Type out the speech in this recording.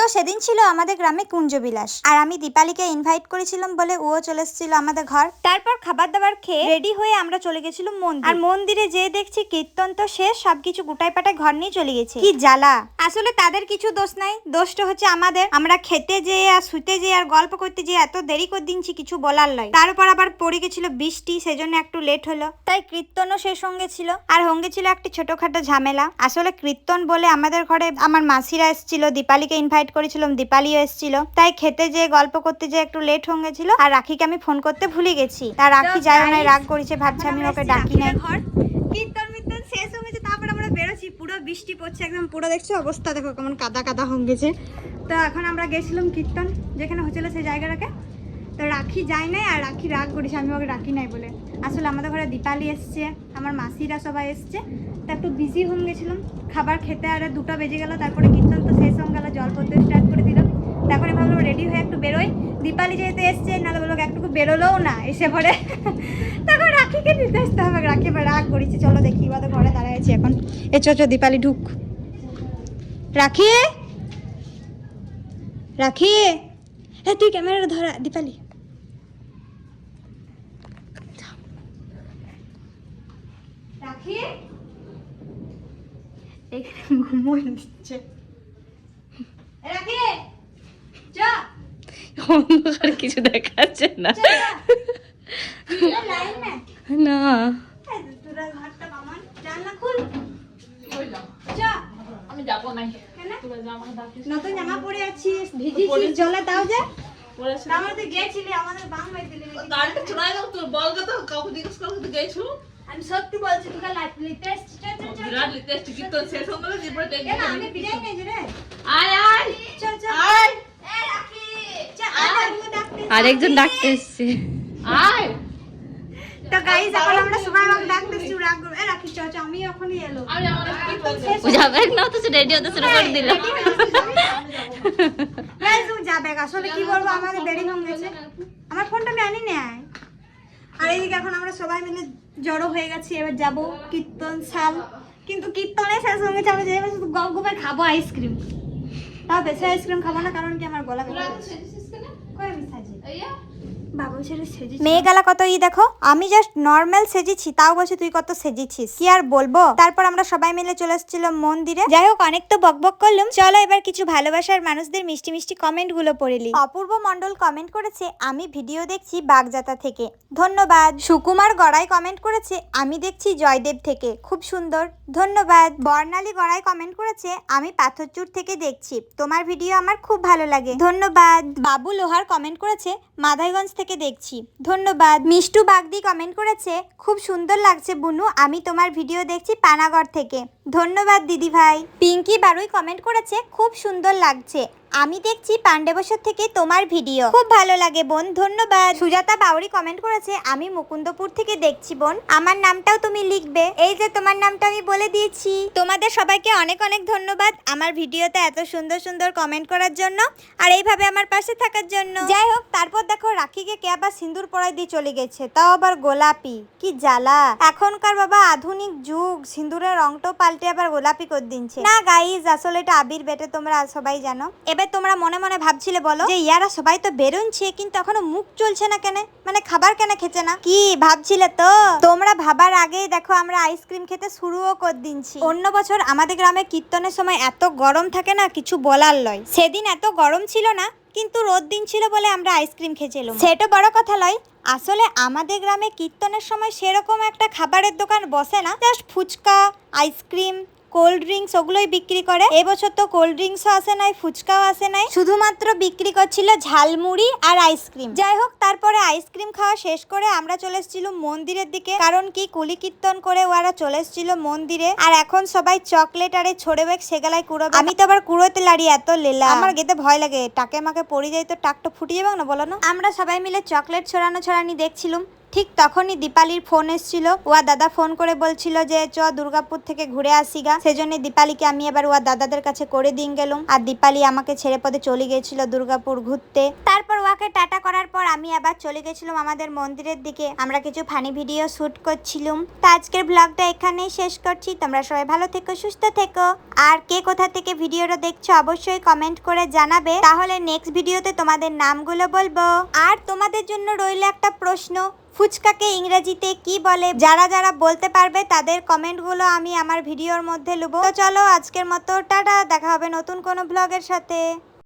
তো সেদিন ছিল আমাদের গ্রামে কুঞ্জবিলাস, আর আমি দীপালিকে ইনভাইট করেছিলাম বলে ও চলে এসেছিল আমাদের ঘর। তারপর খাবার দাবার খেয়ে রেডি হয়ে আমরা চলে গেছিলাম মন্দির। আর মন্দিরে যেয়ে দেখছি কীর্তন তো শেষ, সবকিছু গুটায় পাটায় ঘর নিয়ে চলে গেছে। কি জ্বালা! আসলে তাদের কিছু দোষ নাই, দোষটা হচ্ছে আমাদের। আমরা খেতে যেয়ে আর শুতে যেয়ে আর গল্প করতে যেয়ে এত দেরি করে দিনছি, কিছু বলার নয়। তার উপর আবার পড়ে গেছিল বৃষ্টি, সেজন্য একটু লেট হলো। তাই কীর্তনও শেষ সঙ্গে ছিল, আর সঙ্গে ছিল একটি ছোটখাটো ঝামেলা। আসলে কীর্তন বলে আমাদের ঘরে আমার মাসিরা এসেছিল, দীপালিকে ইনভাইট করেছিলাম, দীপালিও এসেছিল। তাই খেতে যেয়ে গল্প করতে যেয়ে একটু লেট হয়ে গেছিল, আর রাখিকে আমি ফোন করতে ভুলে গেছি। তার রাখি যায় না, রাগ করেছে, ভাবছে আমি ওকে ডাকি নাই। কীর্তন মির্তন শেষ হয়ে গেছে, তারপর আমরা বেরোচ্ছি, পুরো বৃষ্টি পড়ছে একদম, পুরো দেখছো অবস্থা দেখো কেমন কাদা কাদা হয়ে গেছে। তো এখন আমরা গেছিলাম কীর্তন যেখানে হচ্ছিল সেই জায়গাটাকে। তো রাখি যায় নাই, আর রাখি রাগ করেছে আমি ওকে ডাকি নাই বলে। আসলে আমাদের ঘরে দীপালি এসছে, আমার মাসিরা সবাই এসছে, তো একটু বিজি হয়ে গেছিলাম। খাবার খেতে আর 2টা বেজে গেল, তারপরে কীর্তন তো শেষ হয়ে গেল, জল পড়তে স্টার্ট করে দিলাম। তখন ভাবলাম রেডি হয়ে একটু বেরোই, দীপালি যেহেতু এসছে, নাহলে বলো একটুকু বেরোলেও না, এসে পড়ে। তখন রাখিকে নিতে আসতে হবে, রাখি এবার রাগ করেছি। চলো দেখি, এবার ঘরে দাঁড়ায় আছি এখন। এ চো দীপালি ঢুক। রাখি, রাখি, হ্যাঁ তুই ক্যামেরাটা ধরা। দীপালি রাখি এখানে ঘুমোই দিচ্ছে। রাখি যা, অন্ধকার কিছু দেখাচ্ছে না। না তোরা ঘরটা মামা জানলা খুল। যা, আমি যাবো না। নতুন জামা পরে আছিস, ভিজিছিস, জলে দাও যে। আমাদের গেছিলি, আমাদের বাংলায় দিলি গাড়িটা চড়াই দাও তো, বল কথা কাউকে জিজ্ঞেস করো তো গেছো। আমি সত্যি বলছি, তোকে টেস্ট বিরাট টেস্ট কীর্তন শেষ হয়ে গেল, এরপরে টেক না আমি বিদায় নেই রে। আয় আয় চল চল আয়, এ রাখি চল, আয় ও ডাকতে। আরেকজন ডাকতে এসেছে, আয়। তো গাইস এখন আমরা সবাই আমাকে ডাকতেছি, রাগ করবে। এ রাখি চল চল, আমি এখনই এলো। আমি আমাদের কীর্তন শেষ ও যাবে না, তো রেডি হতে শুরু করে দিল। গাইস ও যাবে, আসলে কি বলবো, আমাদের দেরি হয়ে গেছে। আমার ফোনটা আমি আনি নাই। আর এইদিকে এখন আমরা সবাই মিলে জড়ো হয়ে গেছি, এবার যাব কীর্তন সাল। কিন্তু কীর্তনে শেষ হয়ে গেছে, আমরা যাই শুধু গপ গপে খাবো আইসক্রিম। তাও বেশি আইসক্রিম খাবো না, কারণ কি আমার গলা ব্যথা করছে। কই আমি সাজি বাবু ছেড়ে সেজেছি। মেয়ে গেলা কত ই দেখো, আমি জাস্ট নর্মাল সেজেছি, তাও বলছে তুই কত সেজেছিস, কি আর বলবো। তারপর আমরা সবাই মিলে চলে এসেছিলাম মন্দিরে। যাই হোক, অনেক তো বকবক করলাম, চলো এবার কিছু ভালোবাসার মানুষদের মিষ্টি মিষ্টি কমেন্ট গুলো পড়েলি। অপূর্ব মন্ডল কমেন্ট করেছে, আমি ভিডিও দেখছি বাগজাতা থেকে, ধন্যবাদ। সুকুমার গড়াই কমেন্ট করেছে, আমি দেখছি জয়দেব থেকে, খুব সুন্দর, ধন্যবাদ। বর্ণালী গড়াই কমেন্ট করেছে, আমি পাথরচূড় থেকে দেখছি, তোমার ভিডিও আমার খুব ভালো লাগে, ধন্যবাদ। বাবু লোহার কমেন্ট করেছে, মাদাইগঞ্জ থেকে দেখছি, ধন্যবাদ। মিষ্টু বাগদি কমেন্ট করেছে, খুব সুন্দর লাগছে বুনু, আমি তোমার ভিডিও দেখছি পানাগড় থেকে, ধন্যবাদ দিদি ভাই। পিঙ্কি বারুই কমেন্ট করেছে, খুব সুন্দর লাগছে, আমি দেখছি পান্ডেবসর থেকে তোমার ভিডিও, খুব ভালো লাগে বোন, ধন্যবাদ। সুজাতা বাউরি কমেন্ট করেছে, আমি মুকুন্দপুর থেকে দেখছি বোন, আমার নামটাও তুমি লিখবে, এই যে তোমার নামটা আমি বলে দিয়েছি। তোমাদের সবাইকে অনেক অনেক ধন্যবাদ আমার ভিডিওতে এত সুন্দর সুন্দর কমেন্ট করার জন্য, আর এইভাবে আমার পাশে থাকার জন্য। যাই হোক, তারপর দেখো রাখিকে কে আবার সিঁদুর পরাই দিয়ে চলে গেছে, তাও আবার গোলাপি, কি জ্বালা। এখনকার বাবা আধুনিক যুগ, সিঁদুরের রংটাও পাল্টে আবার গোলাপি করে দিচ্ছে। না গাইজ, আসলে এটা আবির বেটে, তোমরা সবাই জানো। এবার তোমরা মনে মনে ভাবছিলে বলো যে ইয়ারা সবাই তো বেরোচ্ছে, কিন্তু এখনো মুখ চলছে না কেন, মানে খাবার কেন খেছে না, কি ভাবছিলে তো? তোমরা ভাবার আগেই দেখো আমরা আইসক্রিম খেতে শুরুও করে দিচ্ছি। অন্য বছর আমাদের গ্রামে কীর্তনের সময় এত গরম থাকে না, কিছু বলার লয়। সেদিন এত গরম ছিল না, কিন্তু রোদ দিন ছিল বলে আমরা আইসক্রিম খেয়েছিলাম, সেটা বড় কথা লয়। আসলে আমাদের গ্রামে কীর্তনের সময় সেরকম একটা খাবারের দোকান বসে না, just fuchka, ice cream, cold drinks ওগুলোই বিক্রি করে। এবছর তো কোল্ড ড্রিঙ্কসও আসে নাই, ফুচকাও আসে নাই, শুধুমাত্র বিক্রি করছিল ঝালমুড়ি আর আইসক্রিম। যাই হোক, তারপরে আইসক্রিম খাওয়া শেষ করে আমরা চলে এসেছিলাম মন্দিরের দিকে, কারণ কি কুলি কীর্তন করে ওরা চলে এসেছিল মন্দিরে। আর এখন সবাই চকলেট আরে ছড়ে বেগ সেগালায় কুড়োবে, আমি তো আবার কুড়োতে লাড়ি এত লেলা, আমার গেতে ভয় লাগে, টাকে মাকে পড়ে যাই তো টাকটা ফুটে যাবে না, বলো না। আমরা সবাই মিলে চকলেট ছড়ানি দেখছিলাম। ঠিক তখনই দীপালির ফোন এসেছিল। ওয়া দাদা ফোন করে বলছিল যে চ দুর্গাপুর থেকে ঘুরে আসি গা। সেজন্য দীপালিকে আমি এবার ওয়া দাদাদের কাছে করে দিন গেলাম। আর দীপালি আমাকে ছেড়ে পদে চলে গিয়েছিল দুর্গাপুর ঘুরতে। তারপর ওয়াকে টাটা করার পর আমি আবার চলে গেছিলাম আমাদের মন্দিরের দিকে। আমরা কিছু ফানি ভিডিও শুট করছিলাম। তো আজকের ব্লগটা এখানেই শেষ করছি। তোমরা সবাই ভালো থেকো, সুস্থ থেকো। আর কে কোথা থেকে ভিডিওটা দেখছো অবশ্যই কমেন্ট করে জানাবে, তাহলে নেক্সট ভিডিওতে তোমাদের নামগুলো বলবো। আর তোমাদের জন্য রইল একটা প্রশ্ন, ফুচকাকে ইংরেজিতে কি বলে? যারা যারা বলতে পারবে তাদের কমেন্টগুলো আমি আমার ভিডিওর মধ্যে নেব। তো চলো আজকের মতো টাটা, দেখা হবে নতুন কোনো ব্লগের সাথে।